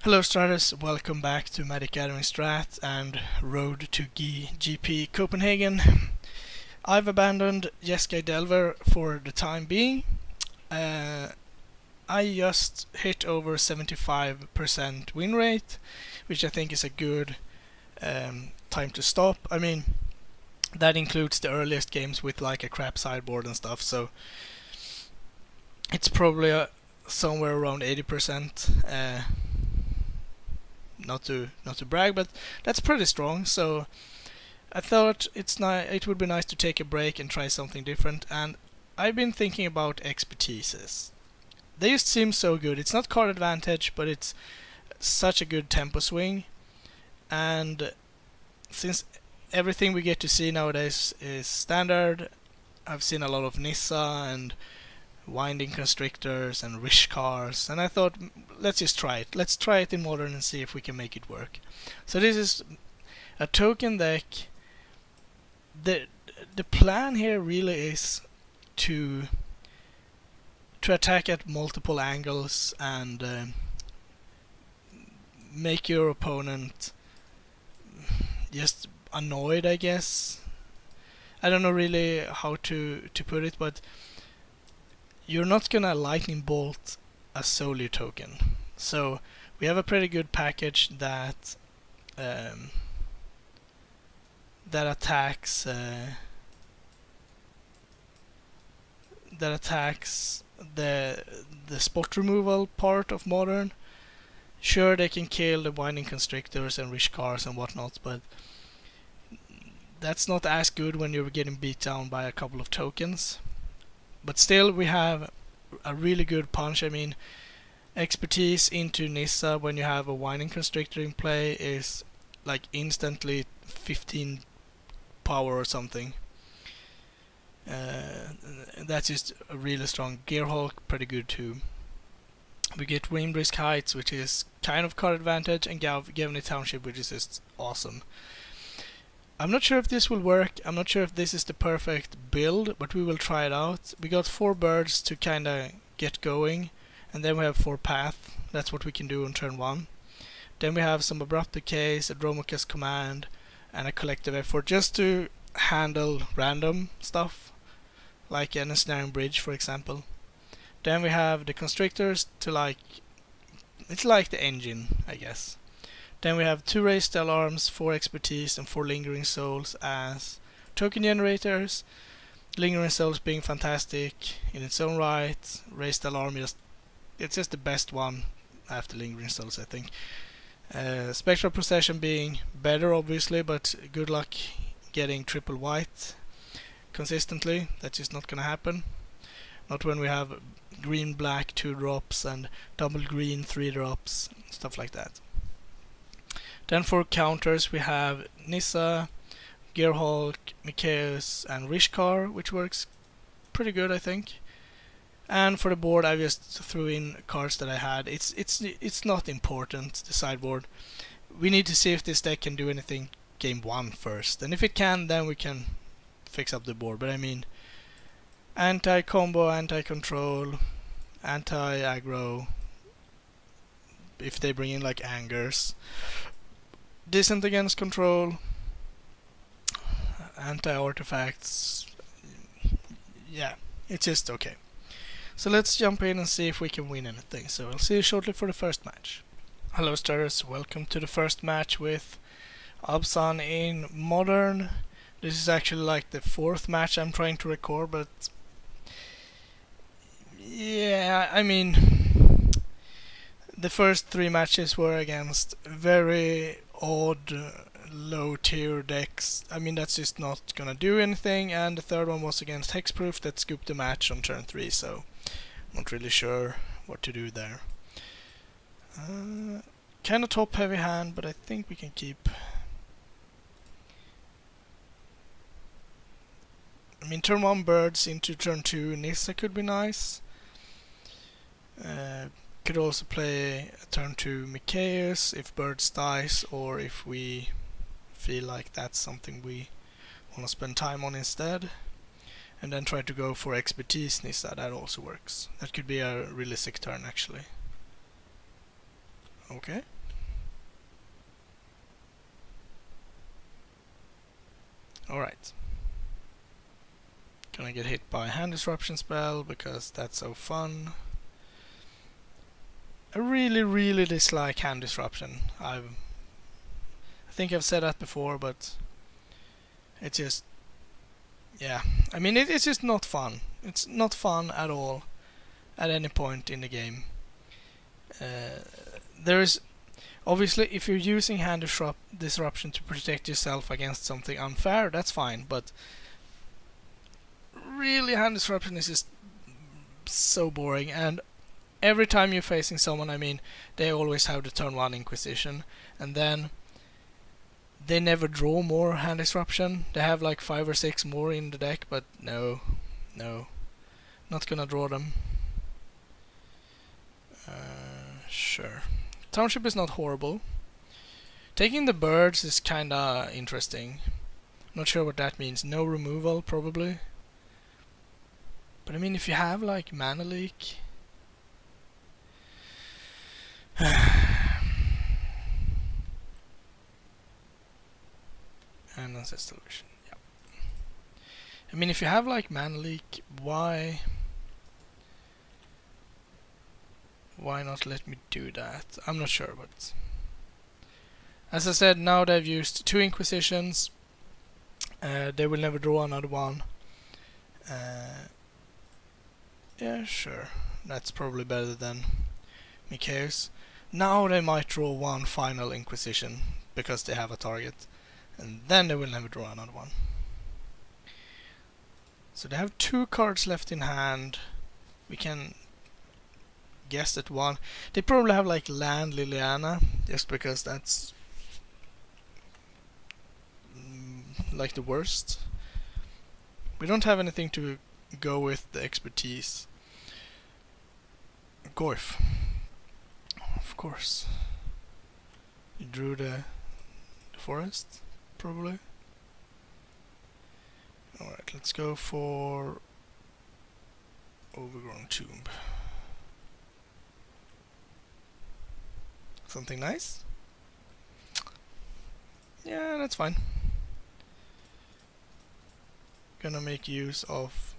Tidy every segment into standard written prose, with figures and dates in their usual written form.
Hello starters, welcome back to Magic Gathering Strat and Road to GP Copenhagen. I've abandoned Jeskai Delver for the time being. I just hit over 75% win rate, which I think is a good time to stop. I mean, that includes the earliest games with like a crap sideboard and stuff, so it's probably somewhere around 80%. Not to brag, but that's pretty strong. So I thought it would be nice to take a break and try something different. And I've been thinking about expertises. They just seem so good. It's not card advantage, but it's such a good tempo swing. And since everything we get to see nowadays is standard, I've seen a lot of Nissa and Winding Constrictors and Rishkars, and I thought, let's just try it. Let's try it in Modern and see if we can make it work. So this is a token deck. The plan here really is to attack at multiple angles and make your opponent just annoyed, I guess. I don't know really how to put it, but you're not gonna lightning bolt a solo token. So we have a pretty good package that attacks the spot removal part of Modern. Sure, they can kill the Winding Constrictors and Rishkars and whatnot, but that's not as good when you're getting beat down by a couple of tokens. But still, we have a really good punch. I mean, expertise into Nissa when you have a Winding Constrictor in play is like instantly 15 power or something. That's just a really strong. Gearhulk, pretty good too. We get Windbrisk Heights, which is kind of card advantage, and Gavny Township, which is just awesome. I'm not sure if this will work. I'm not sure if this is the perfect build, but we will try it out. We got 4 birds to kinda get going, and then we have 4 path. That's what we can do on turn 1. Then we have some Abrupt Decays, a Dromokas Command, and a Collective Effort just to handle random stuff, like an Ensnaring Bridge, for example. Then we have the Constrictors to it's like the engine, I guess. Then we have 2 Raised Alarms, 4 Expertise, and 4 Lingering Souls as token generators. Lingering Souls being fantastic in its own right. Raised Alarm, it's just the best one after Lingering Souls, I think. Spectral Procession being better, obviously, but good luck getting triple white consistently. That's just not gonna happen. Not when we have green black 2 drops and double green 3 drops, stuff like that. Then for counters we have Nissa, Gearhulk, Mikaeus and Rishkar, which works pretty good, I think. And for the board I just threw in cards that I had. It's not important, the sideboard. We need to see if this deck can do anything game 1 first. And if it can, then we can fix up the board. But I mean, anti-combo, anti-control, anti-aggro, if they bring in like Angers. Decent against control, anti-artifacts. Yeah, it's just okay. So let's jump in and see if we can win anything. So I'll see you shortly for the first match. Hello starters, welcome to the first match with Abzan in Modern. This is actually like the 4th match I'm trying to record, but yeah, I mean, the first 3 matches were against very odd low tier decks. I mean, that's just not gonna do anything, and the 3rd one was against Hexproof that scooped the match on turn 3, so not really sure what to do there. Kinda top heavy hand, but I think we can keep. I mean, turn 1 birds into turn 2 Nissa could be nice. Could also play a turn 2 Mikaeus if birds dies, or if we feel like that's something we want to spend time on instead. And then try to go for Expertise Nissa, that also works. That could be a really sick turn actually. Okay, Alright. Gonna get hit by a hand disruption spell because that's so fun. I really dislike hand disruption. I think I've said that before, but it's just, yeah. I mean, it's just not fun. It's not fun at all at any point in the game. There is obviously, if you're using hand disruption to protect yourself against something unfair, that's fine, but really hand disruption is just so boring. And every time you're facing someone, I mean, they always have the turn 1 Inquisition, and then they never draw more hand disruption. They have like 5 or 6 more in the deck, but no, not gonna draw them. Sure. Township is not horrible. Taking the birds is kinda interesting. Not sure what that means. No removal, probably. But I mean, if you have like mana leak. And ancestral vision. Yeah. I mean, if you have like mana leak, why not let me do that? I'm not sure, but as I said, now they've used 2 Inquisitions. They will never draw another one. Yeah, sure. That's probably better than Mikaeus. Now they might draw 1 final Inquisition because they have a target, and then they will never draw another one. So they have 2 cards left in hand. We can guess at 1. They probably have like Land Liliana, just because that's like the worst. We don't have anything to go with the expertise. Goyf. Of course. You drew the forest, probably. Alright, let's go for Overgrown Tomb. Something nice? Yeah, that's fine. Gonna make use of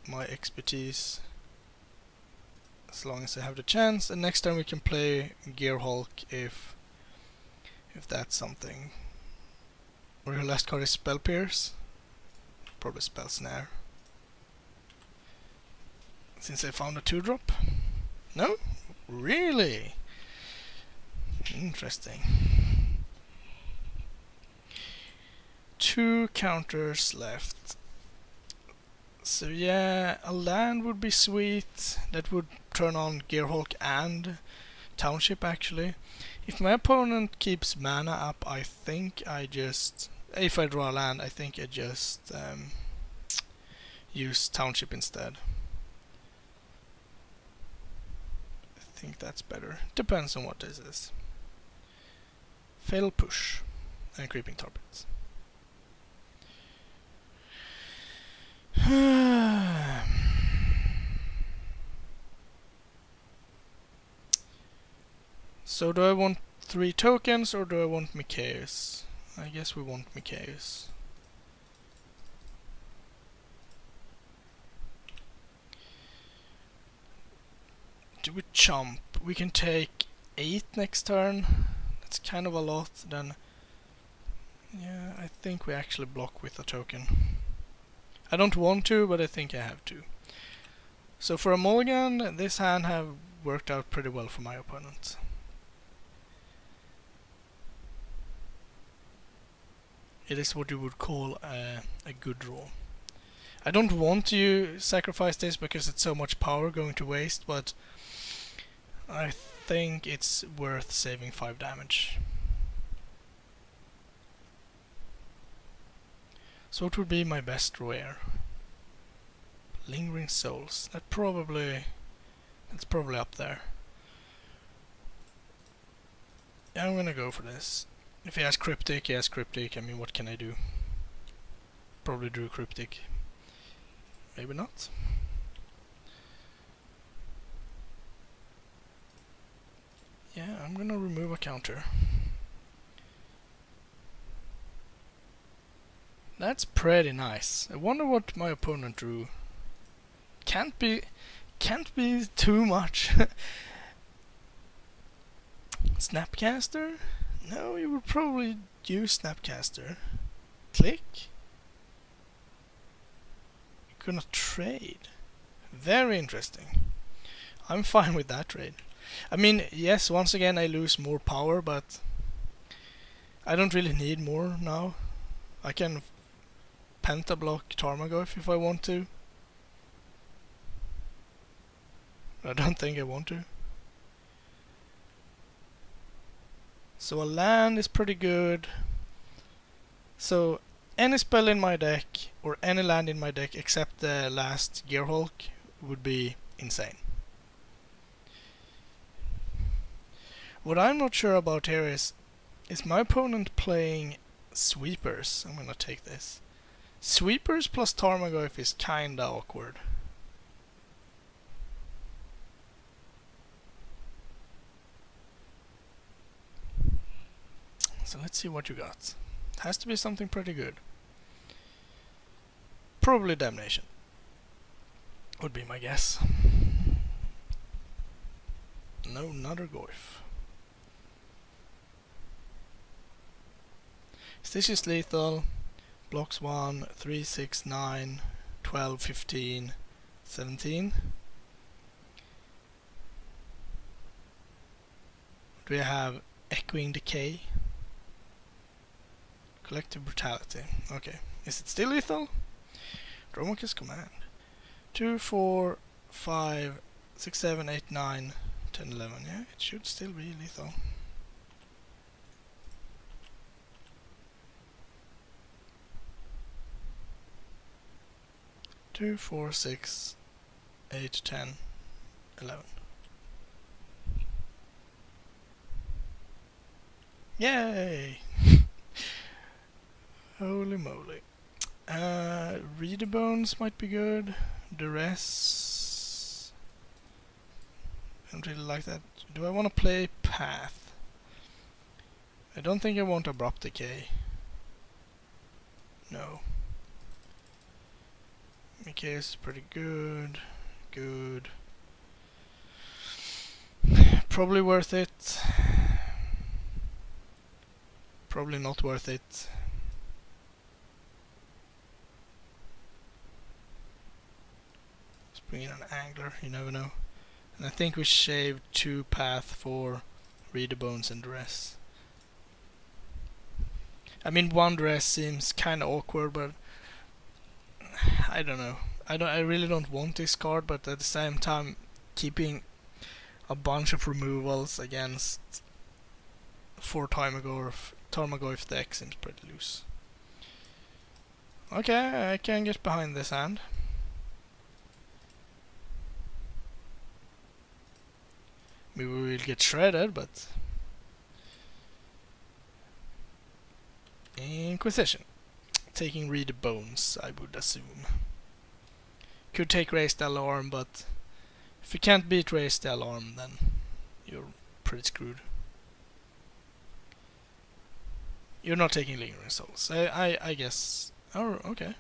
my expertise as long as I have the chance, and next time we can play Gear Hulk if that's something. Or your last card is Spell Pierce. Probably Spell Snare. Since I found a 2-drop. No? Really? Interesting. 2 counters left. So yeah, a land would be sweet. That would turn on Gearhulk and Township actually. If my opponent keeps mana up, I think I just... if I draw a land, I think I just use Township instead. I think that's better. Depends on what this is. Fatal Push and Creeping Targets. So do I want 3 tokens or do I want Mikaeus? I guess we want Mikaeus. Do we chomp? We can take 8 next turn. That's kind of a lot. Then yeah, I think we actually block with a token. I don't want to, but I think I have to. So for a mulligan, this hand have worked out pretty well for my opponent. It is what you would call a good draw. I don't want to sacrifice this because it's so much power going to waste, but I think it's worth saving 5 damage. So what would be my best draw here? Lingering Souls. That's probably up there. Yeah, I'm gonna go for this. If he has Cryptic, he has Cryptic. I mean, what can I do? Probably drew Cryptic. Maybe not. Yeah, I'm gonna remove a counter. That's pretty nice. I wonder what my opponent drew. Can't be too much. Snapcaster? No, you would probably use Snapcaster. Click? You could not trade. Very interesting. I'm fine with that trade. I mean, yes, once again I lose more power, but I don't really need more now. I can pentablock Tarmogoyf if I want to. I don't think I want to. So a land is pretty good. So any spell in my deck, or any land in my deck except the last Gearhulk, would be insane. What I'm not sure about here is my opponent playing sweepers? I'm gonna take this. Sweepers plus Tarmogoyf is kinda awkward. So let's see what you got. It has to be something pretty good. Probably Damnation. Would be my guess. No, another Goyf. This is lethal. Blocks 1, 3, 6, 9, 12, 15, 17. Do we have Echoing Decay? Collective Brutality. Okay. Is it still lethal? Dromoka's Command. 2, 4, 5, 6, 7, 8, 9, 10, 11. Yeah, it should still be lethal. Two, 4, 6, 8, 10, 11. Yay! Holy moly. Reader Bones might be good. Duress. I don't really like that. Do I want to play Path? I don't think I want Abrupt Decay. No. Okay, is pretty good. Good. Probably worth it. Probably not worth it. Let's bring in an Angler, you never know. And I think we shaved 2 Path for Reader Bones and Duress. I mean, 1 Duress seems kinda awkward, but I don't know. I really don't want this card, but at the same time, keeping a bunch of removals against 4 Tarmogoyf deck seems pretty loose. Okay, I can get behind this hand. Maybe we will get shredded, but Inquisition. Taking Reader Bones, I would assume. Could take Raise the Alarm, but if you can't beat Raise the Alarm, then you're pretty screwed. You're not taking Lingering Souls. I guess. Oh, okay.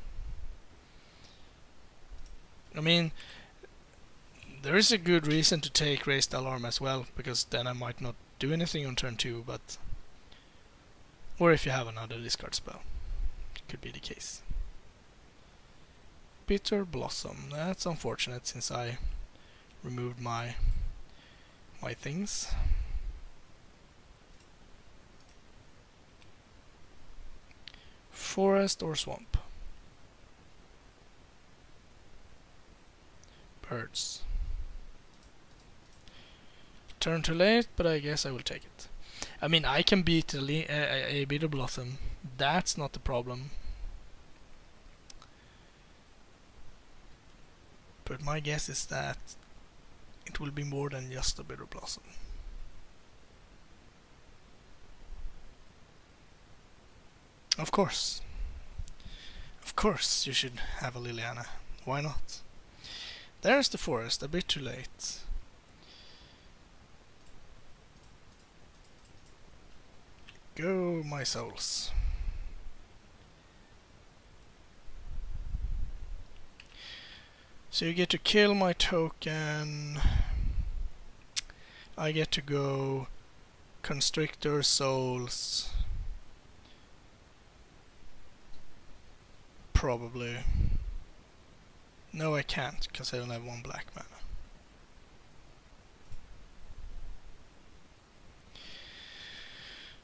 I mean, there is a good reason to take Raise the Alarm as well, because then I might not do anything on turn 2, but... Or if you have another discard spell. Could be the case. Bitter Blossom. That's unfortunate since I removed my things. Forest or Swamp? Birds. Turn too late, but I guess I will take it. I mean, I can beat a Bitter Blossom. That's not the problem. But my guess is that it will be more than just a Bitter Blossom. Of course. Of course you should have a Liliana. Why not? There's the forest, a bit too late. Go, my souls. So you get to kill my token. I get to go Constrictor Souls. Probably. No, I can't, because I don't have one black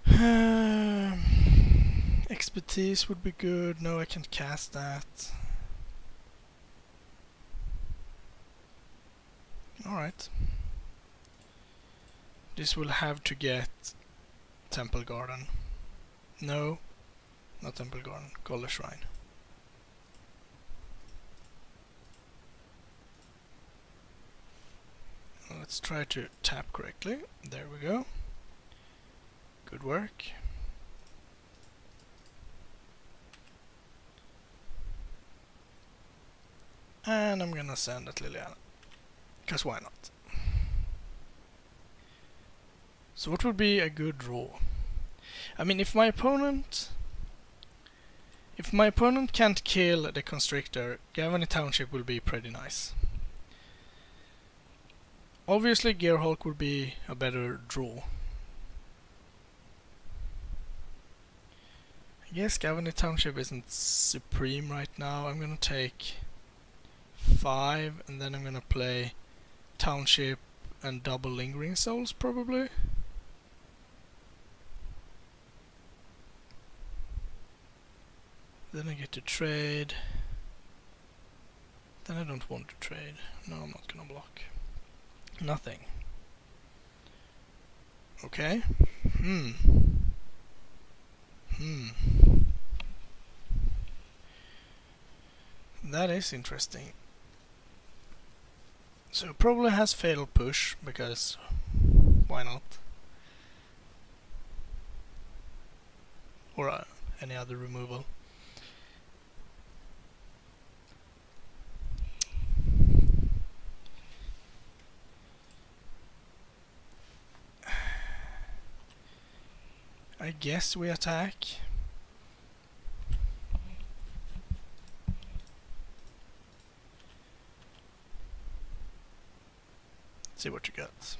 mana. Expertise would be good. No, I can't cast that. Alright. This will have to get Temple Garden. No, not Temple Garden. Golden Shrine. Let's try to tap correctly. There we go. Good work. And I'm gonna send at Liliana. Because why not? So what would be a good draw? I mean, if my opponent can't kill the Constrictor, Gavany Township will be pretty nice. Obviously Gearhulk would be a better draw. I guess Gavany Township isn't supreme right now. I'm gonna take 5 and then I'm gonna play Township and double Lingering Souls probably. Then I get to trade. Then I don't want to trade. No, I'm not gonna block. Nothing. Okay. That is interesting. So probably has Fatal Push, because why not? Or any other removal. I guess we attack. See what you got.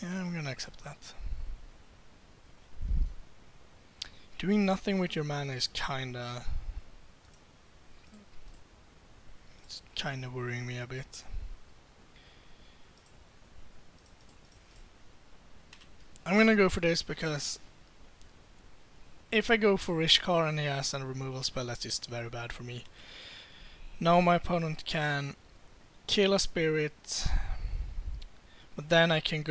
Yeah, I'm gonna accept that. Doing nothing with your mana is kinda worrying me a bit. I'm gonna go for this because if I go for Rishkar and he has a removal spell, that's just very bad for me. Now my opponent can kill a spirit, but then I can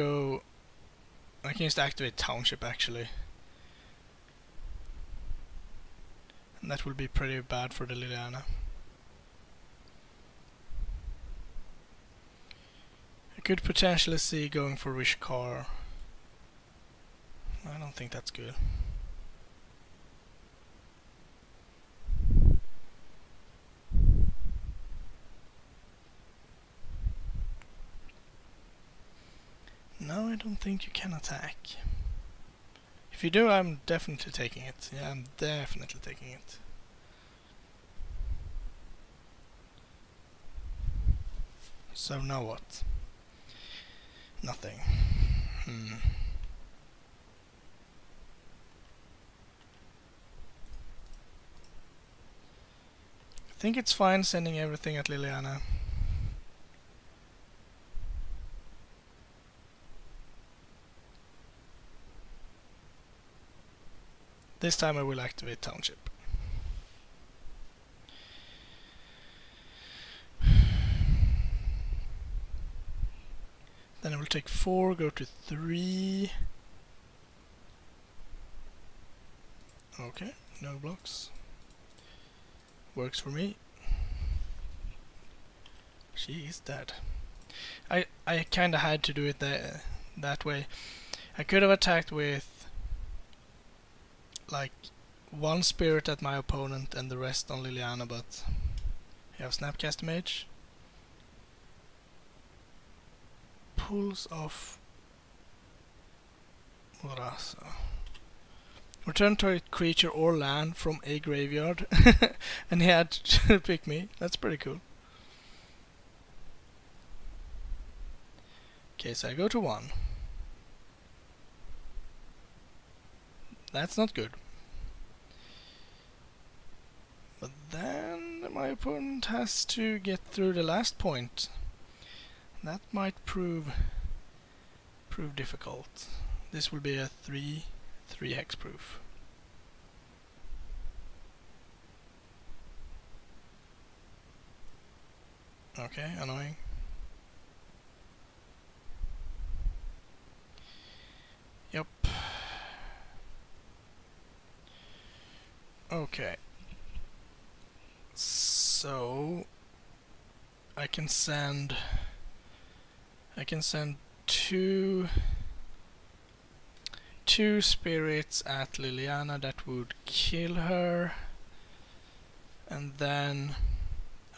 just activate Township actually. And that will be pretty bad for the Liliana. I could potentially see going for Rishkar. I don't think that's good. No, I don't think you can attack. If you do, I'm definitely taking it. Yeah, I'm definitely taking it. So now what? Nothing. I think it's fine sending everything at Liliana. This time I will activate Township. Then I will take 4, go to 3. Okay, no blocks. Works for me. She is dead. I kinda had to do it that way. I could have attacked with like 1 spirit at my opponent and the rest on Liliana, but you have Snapcaster Mage. Pulls off Raza. Return target creature or land from a graveyard. And he had to pick me. That's pretty cool. Okay, so I go to 1. That's not good. But then my opponent has to get through the last point. That might prove difficult. This will be a 3 hexproof. Okay, annoying. Yep. Okay. So I can send two spirits at Liliana that would kill her, and then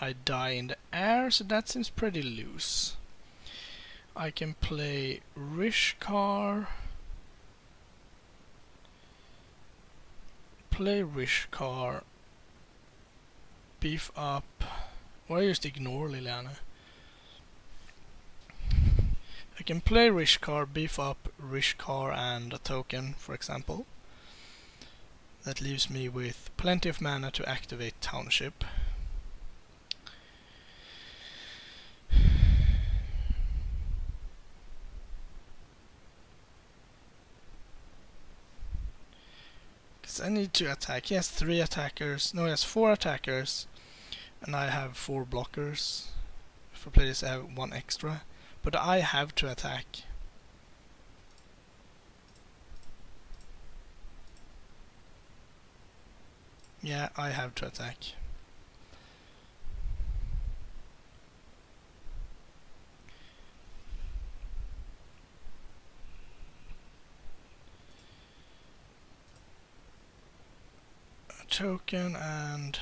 I die in the air, so that seems pretty loose. I can play Rishkar, beef up, or I just ignore Liliana. I can play Rishkar, beef up Rishkar and a token, for example. That leaves me with plenty of mana to activate Township. Because I need to attack. He has 3 attackers. No, he has 4 attackers. And I have 4 blockers. If I play this, I have 1 extra. But I have to attack. Yeah, I have to attack. A token and...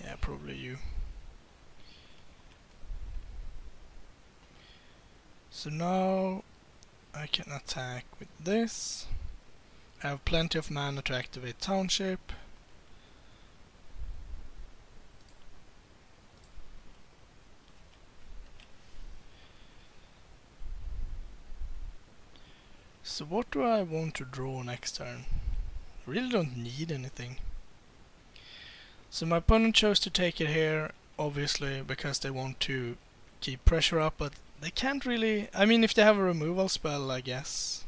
yeah, probably you. So now I can attack with this. I have plenty of mana to activate Township. So what do I want to draw next turn? I really don't need anything. So my opponent chose to take it here, obviously, because they want to keep pressure up, but they can't really... I mean, if they have a removal spell, I guess.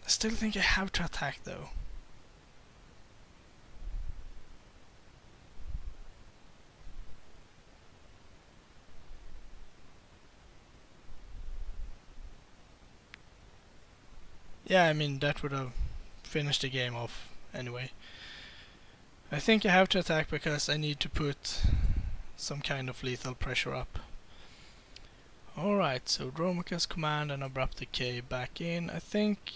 I still think I have to attack, though. Yeah, I mean, that would have finished the game off anyway. I think I have to attack because I need to put some kind of lethal pressure up. Alright, so Dromoka's command and Abrupt Decay back in. I think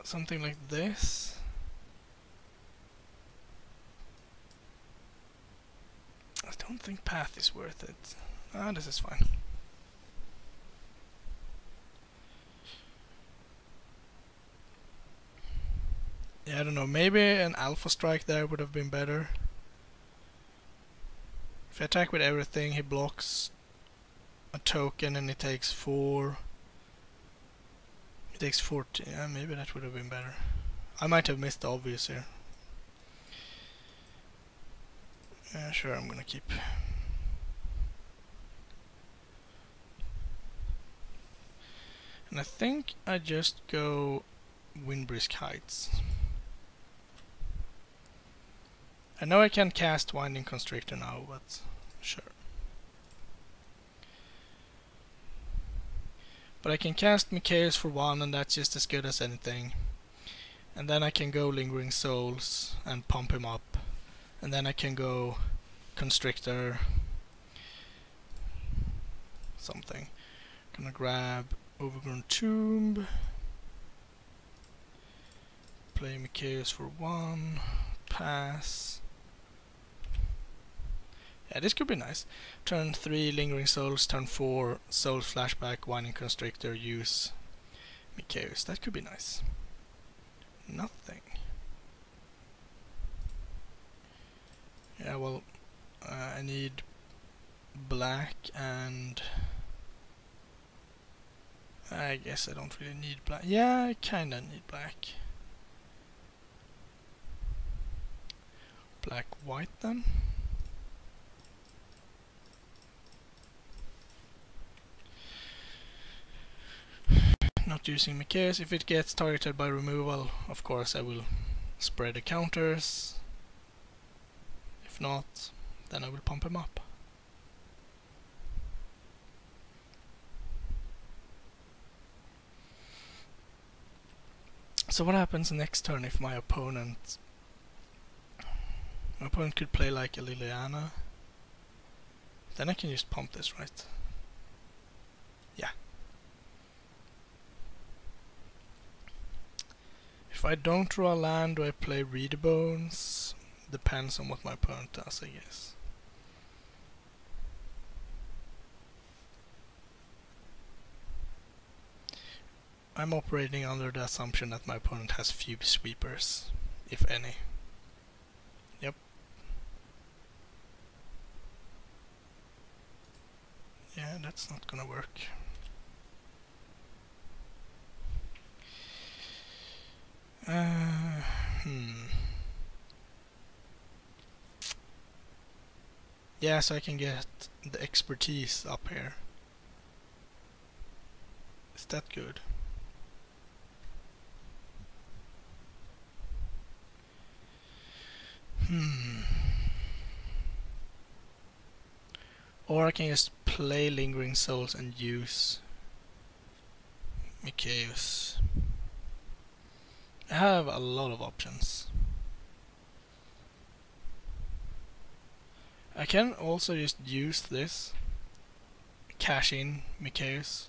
something like this. I don't think Path is worth it. Ah, this is fine. Yeah, I don't know, maybe an Alpha Strike there would have been better. If I attack with everything, he blocks a token and he takes 4. He takes 14. Yeah, maybe that would have been better. I might have missed the obvious here. Yeah, sure, I'm gonna keep. And I think I just go Windbrisk Heights. I know I can cast Winding Constrictor now, but sure. But I can cast Mikaeus for 1, and that's just as good as anything. And then I can go Lingering Souls and pump him up. And then I can go Constrictor something. Gonna grab Overgrown Tomb. Play Mikaeus for 1. Pass. Yeah, Yeah, this could be nice. Turn 3 Lingering Souls, turn 4 Souls Flashback, Winding Constrictor, use Mikaeus. That could be nice. Nothing. Yeah, well, I need black, and I guess I don't really need black. Yeah, I kinda need black. Black, white then. Not using Mikaeus. If it gets targeted by removal, of course I will spread the counters. If not, then I will pump him up. So what happens next turn if my opponent could play like a Liliana? Then I can just pump this, right? Yeah. If I don't draw a land, do I play Reader Bones? Depends on what my opponent does, I guess. I'm operating under the assumption that my opponent has few sweepers, if any. Yep. Yeah, that's not gonna work. Yeah, so I can get the expertise up here. Is that good? Or I can just play Lingering Souls and use Mikaeus. I have a lot of options. I can also just use this, cash in Mikaeus.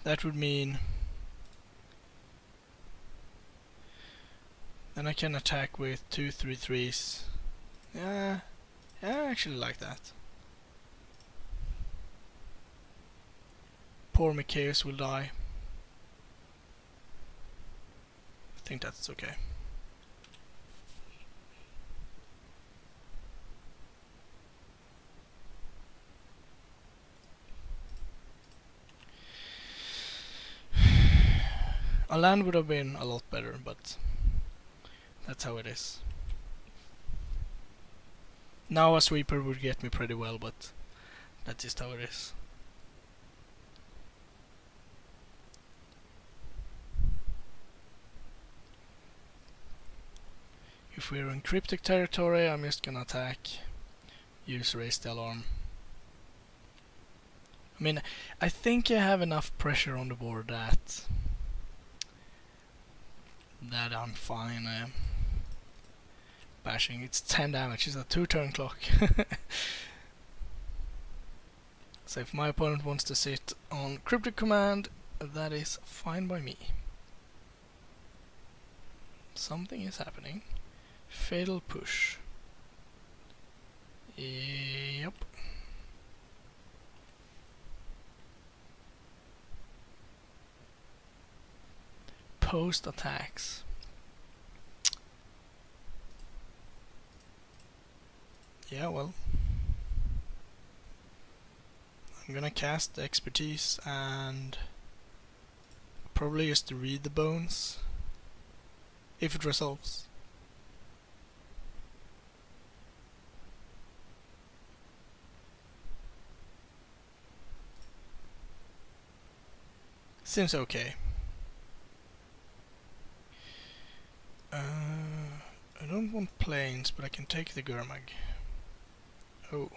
That would mean then I can attack with 2 3/3s. Yeah, I actually like that. Poor Mikaeus will die. I think that's okay. A land would have been a lot better, but that's how it is. Now a sweeper would get me pretty well, but that's just how it is. If we're in cryptic territory, I'm just gonna attack, use Raise the Alarm. I mean, I think I have enough pressure on the board that I'm fine. Bashing, it's 10 damage, it's a 2-turn clock. So if my opponent wants to sit on Cryptic Command, that is fine by me. Something is happening. Fatal Push. Yep. Post attacks. Yeah, well, I'm gonna cast the expertise and probably just read the bones if it resolves. Seems okay. I don't want planes, but I can take the Gurmag. Oh.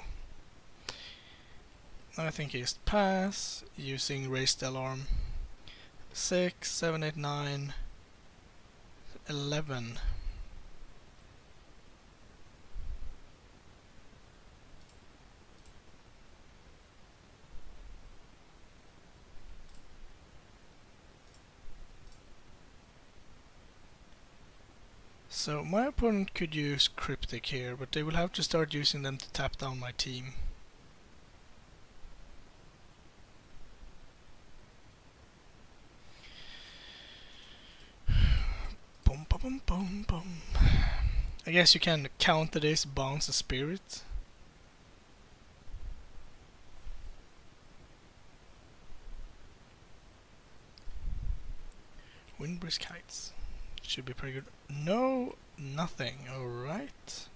I think it's pass, using Raise the Alarm. 6, 7, 8, 9, 11. So my opponent could use Cryptic here, but they will have to start using them to tap down my team. Boom, boom, boom, boom, boom. I guess you can counter this, bounce a spirit. Windbrisk Heights. Should be pretty good. No, nothing. Alright.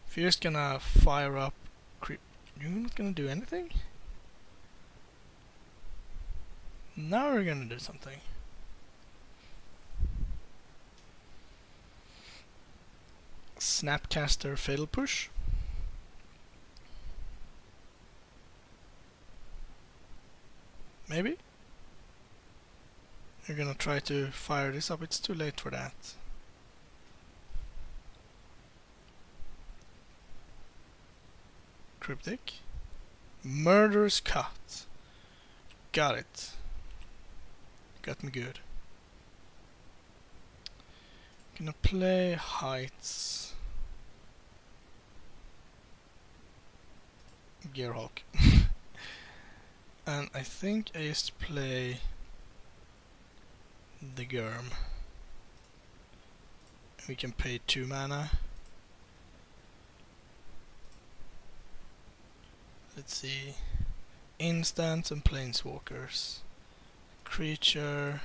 If you're just gonna fire up creep, you're not gonna do anything? Now we're gonna do something. Snapcaster Fatal Push. Maybe? You're gonna try to fire this up, it's too late for that. Cryptic. Murderous Cut. Got it. Got me good. Gonna play Heights. Gearhawk. And I think I just play the Germ. We can pay 2 mana. Let's see. Instants and Planeswalkers. Creature.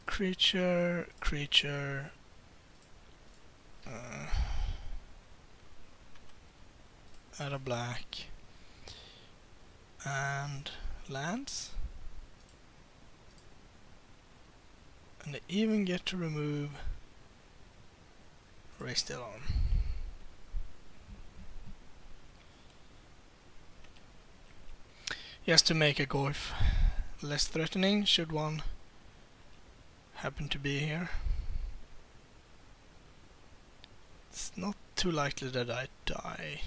Creature. Add a black. And lands. And I even get to remove Raise the Alarm. Just to make a Goyf less threatening, should one happen to be here. It's not too likely that I die.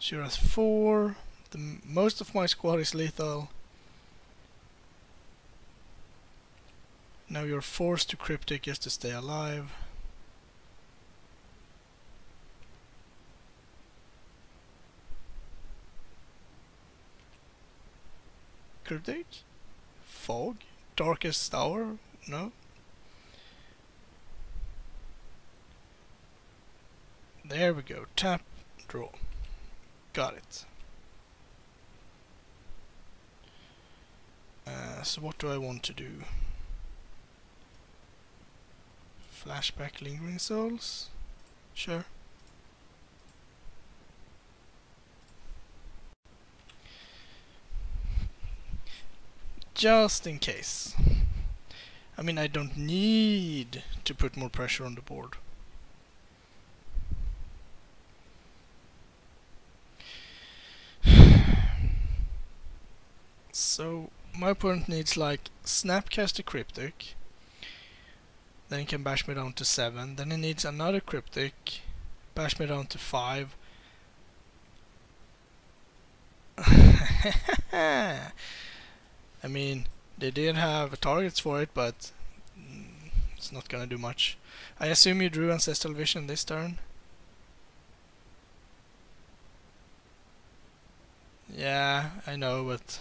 Sure has 4. Most of my squad is lethal. Now you're forced to Cryptic just to stay alive. Cryptic? Fog? Darkest Hour? No? There we go. Tap, draw. Got it. So what do I want to do? Flashback Lingering Souls? Sure. Just in case. I mean, I don't need to put more pressure on the board. So my opponent needs like Snapcaster Cryptic, then he can bash me down to 7, then he needs another Cryptic, bash me down to 5. I mean, they did have targets for it, but it's not gonna do much. I assume you drew Ancestral Vision this turn? Yeah, I know, but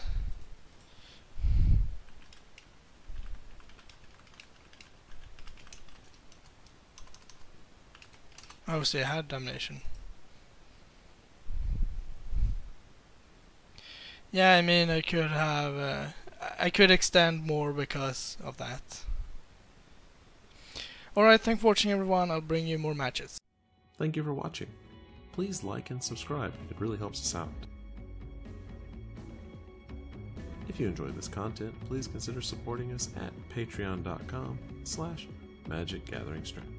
oh, so you had Damnation. Yeah, I mean, I could have I could extend more because of that. Alright, thanks for watching everyone, I'll bring you more matches. Thank you for watching. Please like and subscribe, it really helps us out. If you enjoyed this content, please consider supporting us at patreon.com/magicgatheringstrats.